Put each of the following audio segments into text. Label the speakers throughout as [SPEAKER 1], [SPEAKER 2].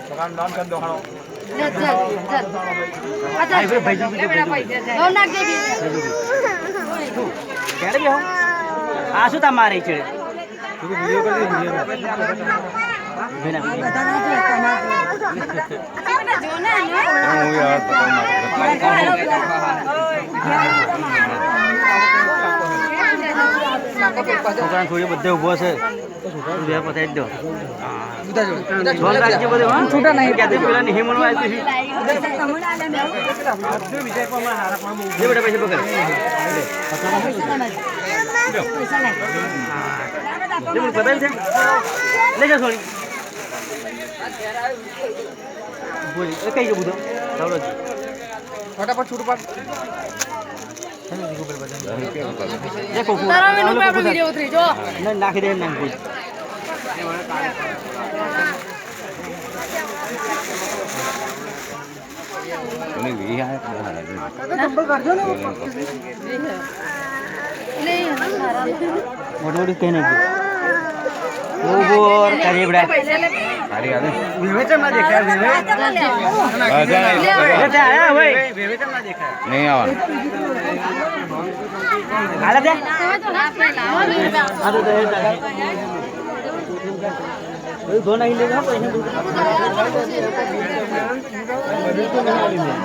[SPEAKER 1] નામ કર દો હાલો
[SPEAKER 2] અચ્છા ભાઈ નામ નાખ દે
[SPEAKER 3] કેડે બેહો આ શું તમારે છે
[SPEAKER 1] વિડિયો કરી વિડિયો
[SPEAKER 3] બેના
[SPEAKER 2] જો ના
[SPEAKER 1] હું યાર
[SPEAKER 3] છોકરા થોડી બધે ઉભો છે બે પતાઈ દો જોન રાખજે બધે હા છૂટા નહીં કે પેલા નહીં મનો આવી છે વિજય પર માં હારા પણ જે બેટા પૈસા પકડ લે મને પતાઈ છે લે જા સોની બોલ એ કઈ જો બધો ચાલો ફટાફટ છૂટ પાડ ये को
[SPEAKER 2] તારા મેનુ પર આપણો વિડિયો ઉતરી જો
[SPEAKER 3] ના નાખી દે નામ કોઈ
[SPEAKER 1] મને વી આ
[SPEAKER 2] નંબર કરજો ને લે
[SPEAKER 3] મોટોડી કે નહીં ઓવર કરી બડા
[SPEAKER 1] સારી આલે
[SPEAKER 3] વિવેચન ના દેખાય વિવેચન આયા ભાઈ વિવેચન ના દેખાય
[SPEAKER 1] નહીં આવવાનું
[SPEAKER 3] હાલે દે
[SPEAKER 2] આ તો
[SPEAKER 3] દે ઓય દો નહીં લેજો પૈસા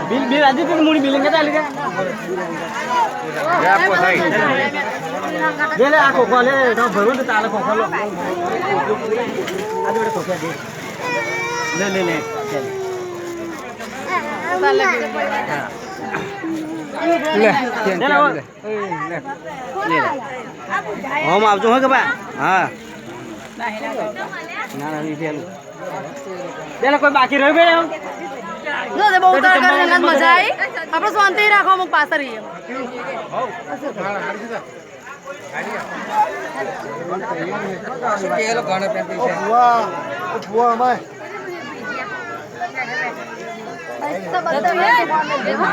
[SPEAKER 3] બિલ બિલ આજે તો મુડી બિલિંગ કે આલી દે
[SPEAKER 1] જે આપકો થઈ
[SPEAKER 3] દે લે આખો કોલે તો ભરું તો તાલે કોખલો આજે બડે કોખા દે લે લે ચાલ
[SPEAKER 2] તાલે
[SPEAKER 3] લે હોમ આવજો હો કે બા હા ના ના ની પેલું પેલા કોઈ બાકી રહ્યો બે
[SPEAKER 2] જો દે બહુ ઉતાર કરીને મજા આવી આપણે શાંતિ રાખો અમુક પાછળ રહીએ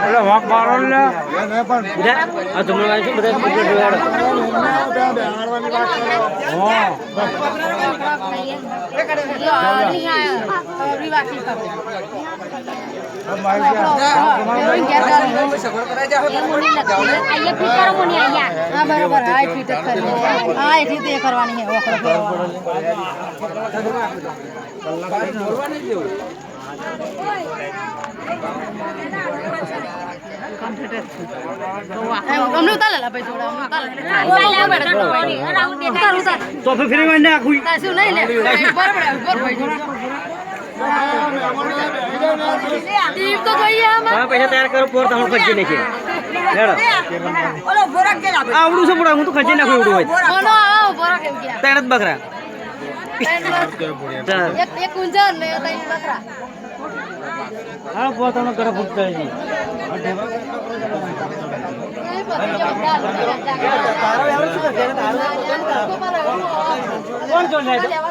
[SPEAKER 1] ઓલા વાક મારો લે
[SPEAKER 3] આ તમને લાગે છે બધા બીજો જોડાડો
[SPEAKER 2] બરોબર હા ફિટ હા એટલી તે કરવાની છે અમને ઉતાર લે ભાઈ થોડા ઉતાર
[SPEAKER 3] તો ફરી માં નાખું
[SPEAKER 2] શું નહીં લે બરોબર ટીમ તો જોઈએ આમાં
[SPEAKER 3] પૈસા તૈયાર કરો પોર તમને ખર્ચી નાખી લેડો આવડું છે પણ હું તો ખર્ચી નાખું એવડું હોય
[SPEAKER 2] કોનો આવો બોરા કેમ ગયા
[SPEAKER 3] ત્રણ જ બકરા
[SPEAKER 2] એક કુંજર ને ત્રણ બકરા
[SPEAKER 3] હા પોર તમને કરે ફૂટ કરે છે કોણ જોન જાય